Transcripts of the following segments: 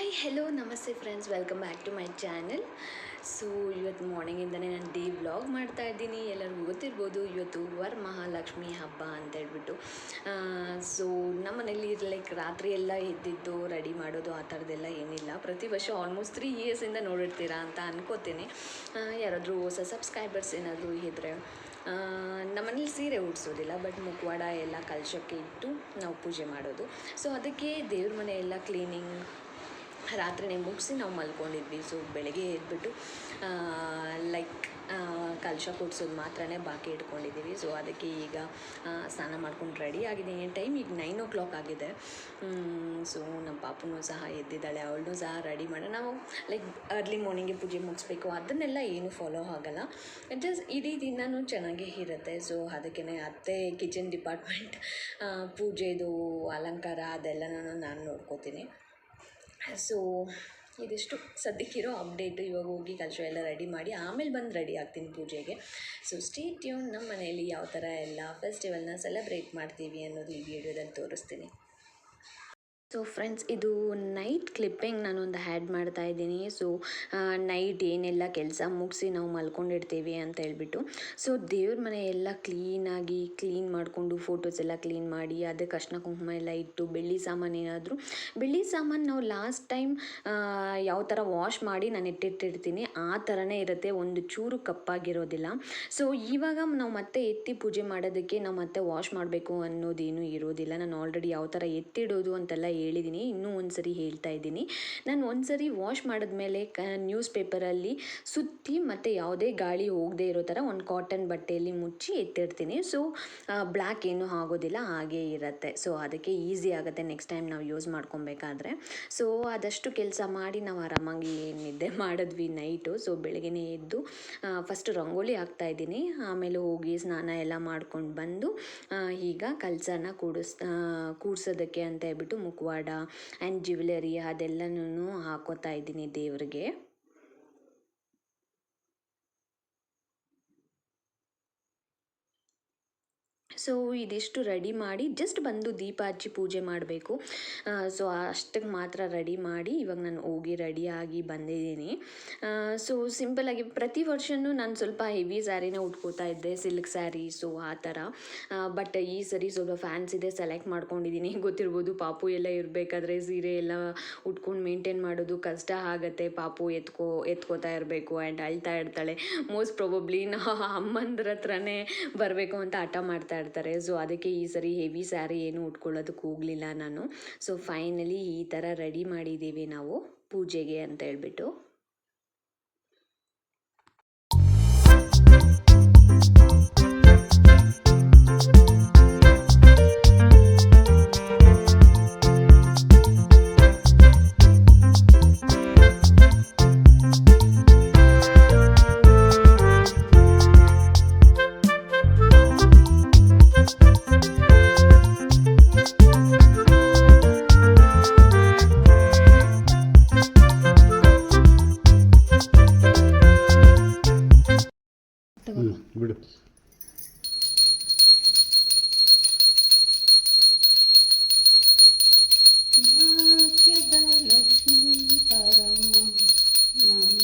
Hi hello ನಮಸ್ತೆ friends, welcome back to my channel. So ಇವತ್ತು ಮಾರ್ನಿಂಗಿಂದನೇ ನಾನು ಡೇ ವ್ಲಾಗ್ ಮಾಡ್ತಾ ಇದ್ದೀನಿ. ಎಲ್ಲರಿಗೂ ಗೊತ್ತಿರ್ಬೋದು, ಇವತ್ತು ವರಮಹಾಲಕ್ಷ್ಮಿ ಹಬ್ಬ ಅಂತ ಹೇಳ್ಬಿಟ್ಟು. ಸೊ ನಮ್ಮ ಮನೇಲಿ ಲೈಕ್ ರಾತ್ರಿ ಎಲ್ಲ ಎದ್ದಿದ್ದು ರೆಡಿ ಮಾಡೋದು ಆ ಥರದ್ದೆಲ್ಲ ಏನಿಲ್ಲ. ಪ್ರತಿ ವರ್ಷ ಆಲ್ಮೋಸ್ಟ್ 3 ಇಯರ್ಸಿಂದ ನೋಡಿರ್ತೀರಾ ಅಂತ ಅನ್ಕೋತೀನಿ. ಯಾರಾದರೂ ಹೊಸ ಸಬ್ಸ್ಕ್ರೈಬರ್ಸ್ ಏನಾದರೂ ಇದ್ದರೆ, ನಮ್ಮನೇಲಿ ಸೀರೆ ಉಡಿಸೋದಿಲ್ಲ, ಬಟ್ ಮುಖವಾಡ ಎಲ್ಲ ಕಲಶಕ್ಕೆ ಇಟ್ಟು ನಾವು ಪೂಜೆ ಮಾಡೋದು. ಸೊ ಅದಕ್ಕೆ ದೇವ್ರ ಮನೆ ಎಲ್ಲ ಕ್ಲೀನಿಂಗ್ ರಾತ್ರಿನೇ ಮುಗಿಸಿ ನಾವು ಮಲ್ಕೊಂಡಿದ್ವಿ. ಸೊ ಬೆಳಗ್ಗೆ ಎದ್ಬಿಟ್ಟು ಲೈಕ್ ಕಲಶ ಕೊಡ್ಸೋದು ಮಾತ್ರನೇ ಬಾಕಿ ಇಟ್ಕೊಂಡಿದ್ದೀವಿ. ಸೊ ಅದಕ್ಕೆ ಈಗ ಸ್ನಾನ ಮಾಡ್ಕೊಂಡು ರೆಡಿ ಆಗಿದ್ದೀನಿ. ಟೈಮ್ ಈಗ 9 o'clock ಆಗಿದೆ. ಸೊ ನಮ್ಮ ಪಾಪನೂ ಸಹ ಎದ್ದಿದ್ದಾಳೆ, ಅವಳನ್ನೂ ಸಹ ರೆಡಿ ಮಾಡೋಣ. ನಾವು ಲೈಕ್ ಅರ್ಲಿ ಮಾರ್ನಿಂಗ್ಗೆ ಪೂಜೆ ಮುಗಿಸ್ಬೇಕು ಅದನ್ನೆಲ್ಲ ಏನು ಫಾಲೋ ಆಗಲ್ಲ. ಜಸ್ಟ್ ಇಡೀ ದಿನವೂ ಚೆನ್ನಾಗೇ ಇರುತ್ತೆ. ಸೊ ಅದಕ್ಕೇ ಅತ್ತೆ ಕಿಚನ್ ಡಿಪಾರ್ಟ್ಮೆಂಟ್, ಪೂಜೆದು ಅಲಂಕಾರ ಅದೆಲ್ಲನೂ ನಾನು ನೋಡ್ಕೋತೀನಿ. ಸೊ ಇದಿಷ್ಟು ಸದ್ಯಕ್ಕಿರೋ ಅಪ್ಡೇಟು. ಇವಾಗ ಹೋಗಿ ಕಲಶ ಎಲ್ಲ ರೆಡಿ ಮಾಡಿ ಆಮೇಲೆ ಬಂದು ರೆಡಿ ಆಗ್ತೀನಿ ಪೂಜೆಗೆ. So stay tune. ನಮ್ಮ ಮನೆಯಲ್ಲಿ ಯಾವ ಥರ ಎಲ್ಲ ಫೆಸ್ಟಿವಲ್ನ ಸೆಲೆಬ್ರೇಟ್ ಮಾಡ್ತೀವಿ ಅನ್ನೋದು ಈ ವಿಡಿಯೋದಲ್ಲಿ ತೋರಿಸ್ತೀನಿ. ಸೊ ಫ್ರೆಂಡ್ಸ್, ಇದು ನೈಟ್ ಕ್ಲಿಪ್ಪಿಂಗ್ ನಾನೊಂದು ಆ್ಯಡ್ ಮಾಡ್ತಾ ಇದ್ದೀನಿ. ಸೊ ನೈಟ್ ಏನೆಲ್ಲ ಕೆಲಸ ಮುಗಿಸಿ ನಾವು ಮಲ್ಕೊಂಡಿರ್ತೀವಿ ಅಂತ ಹೇಳ್ಬಿಟ್ಟು, ಸೊ ದೇವ್ರ ಮನೆ ಎಲ್ಲ ಕ್ಲೀನ್ ಮಾಡಿಕೊಂಡು ಫೋಟೋಸ್ ಎಲ್ಲ ಕ್ಲೀನ್ ಮಾಡಿ ಅದಕ್ಕೆ ಅರ್ಶಿನ ಕುಂಕುಮ ಎಲ್ಲ ಇಟ್ಟು ಬೆಳ್ಳಿ ಸಾಮಾನು ನಾವು ಲಾಸ್ಟ್ ಟೈಮ್ ಯಾವ ಥರ ವಾಶ್ ಮಾಡಿ ನಾನು ಇಟ್ಟಿರ್ತೀನಿ ಆ ಥರನೇ ಇರುತ್ತೆ, ಒಂದು ಚೂರು ಕಪ್ಪಾಗಿರೋದಿಲ್ಲ. ಸೊ ಇವಾಗ ನಾವು ಮತ್ತೆ ಎತ್ತಿ ಪೂಜೆ ಮಾಡೋದಕ್ಕೆ ನಾವು ಮತ್ತೆ ವಾಶ್ ಮಾಡಬೇಕು ಅನ್ನೋದೇನು ಇರೋದಿಲ್ಲ. ನಾನು ಆಲ್ರೆಡಿ ಯಾವ ಥರ ಎತ್ತಿಡೋದು ಅಂತೆಲ್ಲ ಹೇಳಿದ್ದೀನಿ. ಇನ್ನೂ ಒಂದು ಸರಿ ಹೇಳ್ತಾ ಇದ್ದೀನಿ. ನಾನು ಒಂದು ಸರಿ ವಾಶ್ ಮಾಡಿದ್ಮೇಲೆ ನ್ಯೂಸ್ ಪೇಪರಲ್ಲಿ ಸುತ್ತಿ ಮತ್ತು ಯಾವುದೇ ಗಾಳಿ ಹೋಗದೆ ಇರೋ ಥರ ಒಂದು ಕಾಟನ್ ಬಟ್ಟೆಯಲ್ಲಿ ಮುಚ್ಚಿ ಎತ್ತಿಡ್ತೀನಿ. ಸೊ ಬ್ಲ್ಯಾಕ್ ಏನೂ ಆಗೋದಿಲ್ಲ, ಹಾಗೇ ಇರುತ್ತೆ. ಸೊ ಅದಕ್ಕೆ ಈಸಿ ಆಗುತ್ತೆ ನೆಕ್ಸ್ಟ್ ಟೈಮ್ ನಾವು ಯೂಸ್ ಮಾಡ್ಕೊಬೇಕಾದ್ರೆ. ಸೊ ಆದಷ್ಟು ಕೆಲಸ ಮಾಡಿ ನಾವು ಆರಾಮಾಗಿ ನಿದ್ದೆ ಮಾಡಿದ್ವಿ ನೈಟು. ಸೊ ಬೆಳಗ್ಗೆನೇ ಎದ್ದು ಫಸ್ಟ್ ರಂಗೋಲಿ ಹಾಕ್ತಾಯಿದ್ದೀನಿ, ಆಮೇಲೆ ಹೋಗಿ ಸ್ನಾನ ಎಲ್ಲ ಮಾಡ್ಕೊಂಡು ಬಂದು ಈಗ ಕಲಸನ ಕೂಡ್ಸೋದಕ್ಕೆ ಅಂತ ಹೇಳ್ಬಿಟ್ಟು ಮುಖವಾಡ ಆ್ಯಂಡ್ ಜ್ಯುವೆಲರಿ ಅದೆಲ್ಲನೂ ಹಾಕೋತಾ ಇದ್ದೀನಿ ದೇವ್ರಿಗೆ. ಸೊ ಇದಿಷ್ಟು ರೆಡಿ ಮಾಡಿ ಜಸ್ಟ್ ಬಂದು ದೀಪ ಹಚ್ಚಿ ಪೂಜೆ ಮಾಡಬೇಕು. ಸೊ ಅಷ್ಟಕ್ಕೆ ಮಾತ್ರ ರೆಡಿ ಮಾಡಿ ಇವಾಗ ನಾನು ಹೋಗಿ ರೆಡಿಯಾಗಿ ಬಂದಿದ್ದೀನಿ. ಸೊ ಸಿಂಪಲ್ಲಾಗಿ ಪ್ರತಿ ವರ್ಷವೂ ನಾನು ಸ್ವಲ್ಪ ಹೆವಿ ಸ್ಯಾರಿನ ಉಟ್ಕೋತಾ ಇದ್ದೆ, ಸಿಲ್ಕ್ ಸ್ಯಾರಿ. ಸೊ ಆ ಥರ. ಬಟ್ ಈ ಸರಿ ಸ್ವಲ್ಪ ಫ್ಯಾನ್ಸಿದೆ ಸೆಲೆಕ್ಟ್ ಮಾಡ್ಕೊಂಡಿದ್ದೀನಿ. ಗೊತ್ತಿರ್ಬೋದು, ಪಾಪು ಎಲ್ಲ ಇರಬೇಕಾದ್ರೆ ಸೀರೆ ಎಲ್ಲ ಉಟ್ಕೊಂಡು ಮೇಂಟೈನ್ ಮಾಡೋದು ಕಷ್ಟ ಆಗುತ್ತೆ. ಪಾಪು ಎತ್ಕೋತಾ ಇರಬೇಕು ಆ್ಯಂಡ್ ಅಳ್ತಾ ಇರ್ತಾಳೆ. ಮೋಸ್ಟ್ ಪ್ರಾಬಬ್ಲಿ ಅಮ್ಮಂದ್ರ ಹತ್ರನೇ ಬರಬೇಕು ಅಂತ ಹಠ ಮಾಡ್ತಾ ಇರ್ತಾರೆ. ಸೊ ಅದಕ್ಕೆ ಈ ಸರಿ ಹೆವಿ ಸ್ಯಾರಿ ಏನು ಉಟ್ಕೊಳ್ಳೋದಕ್ಕೆ ಹೋಗಲಿಲ್ಲ ನಾನು. ಸೊ ಫೈನಲಿ ಈ ಥರ ರೆಡಿ ಮಾಡಿದ್ದೀವಿ ನಾವು ಪೂಜೆಗೆ ಅಂತ ಹೇಳ್ಬಿಟ್ಟು. ಬಿಡು. ಭಾಗ್ಯದ ಲಕ್ಷ್ಮೀ ಪರಮ ನಮಃ,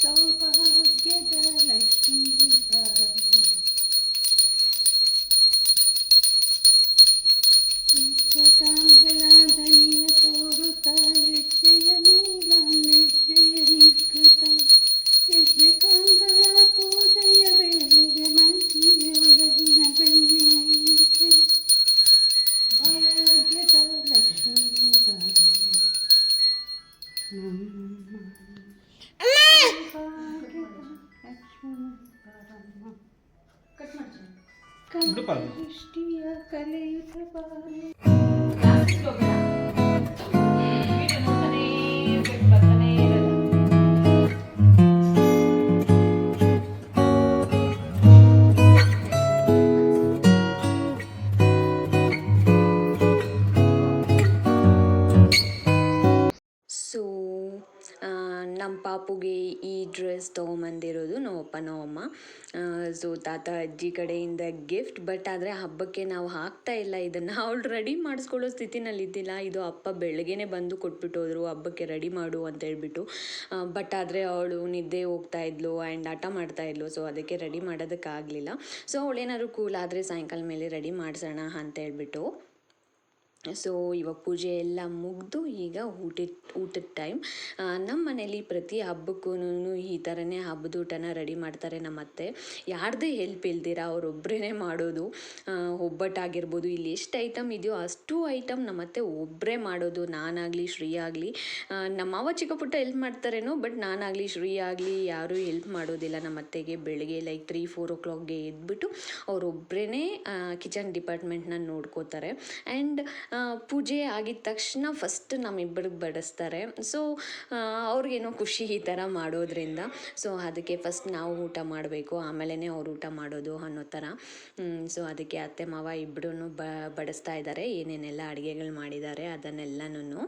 ಸೌಭಾಗ್ಯದ ಲಕ್ಷ್ಮೀ ಪರಮ ಕಾಂಗಳ ದನಿಯ ತೋರುತ್ತ ಹೆಜ್ಜೆಯ ಮೇಲ ನೆಜ್ಜೆಯ ನಿಕೃತ ಹೆಜ್ಜೆ ಕಾಂಗಳ ಪೂಜೆಯ ವೇಳೆಗೆ ಮನಸ್ಸಿಗೆ ಒಳಗಿನ ಬೆಣ್ಣೆ ಭಾಗ್ಯದ ಲಕ್ಷ್ಮೀ ಪರಮ ದೃಷ್ಟಿಯ ಕಲೆಯುತ ಬಾರಿ. ಪಾಪುಗೆ ಈ ಡ್ರೆಸ್ ತೊಗೊಂಬಂದಿರೋದು ನಮ್ಮಪ್ಪ ನಮ್ಮಮ್ಮ. ಸೊ ತಾತ ಅಜ್ಜಿ ಕಡೆಯಿಂದ ಗಿಫ್ಟ್. ಬಟ್ ಆದರೆ ಹಬ್ಬಕ್ಕೆ ನಾವು ಹಾಕ್ತಾ ಇಲ್ಲ ಇದನ್ನು. ಅವಳು ರೆಡಿ ಮಾಡಿಸ್ಕೊಳ್ಳೋ ಸ್ಥಿತಿನಲ್ಲಿ ಇದ್ದಿಲ್ಲ. ಇದು ಅಪ್ಪ ಬೆಳಗ್ಗೆನೇ ಬಂದು ಕೊಟ್ಬಿಟ್ಟು ಹೋದರು ಹಬ್ಬಕ್ಕೆ ರೆಡಿ ಮಾಡು ಅಂತ ಹೇಳ್ಬಿಟ್ಟು. ಬಟ್ ಆದರೆ ಅವಳು ನಿದ್ದೆ ಹೋಗ್ತಾ ಇದ್ಲು ಆ್ಯಂಡ್ ಆಟ ಮಾಡ್ತಾ ಇದ್ಲು. ಸೊ ಅದಕ್ಕೆ ರೆಡಿ ಮಾಡೋದಕ್ಕಾಗಲಿಲ್ಲ. ಸೊ ಅವಳೇನಾದ್ರು ಕೂಲ್ ಆದರೆ ಸಾಯಂಕಾಲ ಮೇಲೆ ರೆಡಿ ಮಾಡಿಸೋಣ ಅಂತ ಹೇಳ್ಬಿಟ್ಟು. ಸೊ ಇವಾಗ ಪೂಜೆ ಎಲ್ಲ ಮುಗಿದು ಈಗ ಊಟದ ಟೈಮ್. ನಮ್ಮ ಮನೇಲಿ ಪ್ರತಿ ಹಬ್ಬಕ್ಕೂ ಈ ಥರನೇ ಹಬ್ಬದ ಊಟನ ರೆಡಿ ಮಾಡ್ತಾರೆ ನಮ್ಮ ಅತ್ತೆ. ಯಾರದೇ ಹೆಲ್ಪ್ ಇಲ್ದಿರ ಅವರೊಬ್ಬರೇ ಮಾಡೋದು. ಒಬ್ಬಟ್ಟಾಗಿರ್ಬೋದು, ಇಲ್ಲಿ ಎಷ್ಟು ಐಟಮ್ ಇದೆಯೋ ಅಷ್ಟು ಐಟಮ್ ನಮ್ಮ ಅತ್ತೆ ಒಬ್ಬರೇ ಮಾಡೋದು. ನಾನಾಗಲಿ ಶ್ರೀ ಆಗಲಿ, ನಮ್ಮ ಮಾವ ಚಿಕ್ಕ ಪುಟ್ಟ ಹೆಲ್ಪ್ ಮಾಡ್ತಾರೇನೋ, ಬಟ್ ನಾನಾಗಲಿ ಶ್ರೀ ಆಗಲಿ ಯಾರೂ ಹೆಲ್ಪ್ ಮಾಡೋದಿಲ್ಲ ನಮ್ಮ ಅತ್ತೆಗೆ. ಬೆಳಗ್ಗೆ ಲೈಕ್ 3-4 o'clockಗೆ ಎದ್ಬಿಟ್ಟು ಅವರೊಬ್ಬರೇ ಕಿಚನ್ ಡಿಪಾರ್ಟ್ಮೆಂಟ್ನ ನೋಡ್ಕೋತಾರೆ. ಆ್ಯಂಡ್ ಪೂಜೆ ಆಗಿದ ತಕ್ಷಣ ಫಸ್ಟ್ ನಮ್ಮಿಬ್ಬರಿಗೆ ಬಡಿಸ್ತಾರೆ. ಸೊ ಅವ್ರಿಗೇನೋ ಖುಷಿ ಈ ಥರ ಮಾಡೋದ್ರಿಂದ. ಸೊ ಅದಕ್ಕೆ ಫಸ್ಟ್ ನಾವು ಊಟ ಮಾಡಬೇಕು, ಆಮೇಲೆ ಅವ್ರು ಊಟ ಮಾಡೋದು ಅನ್ನೋ ಥರ. ಸೊ ಅದಕ್ಕೆ ಅತ್ತೆ ಮಾವ ಇಬ್ಬರೂ ಬಡಿಸ್ತಾ ಇದ್ದಾರೆ. ಏನೇನೆಲ್ಲ ಅಡುಗೆಗಳು ಮಾಡಿದ್ದಾರೆ ಅದನ್ನೆಲ್ಲನೂ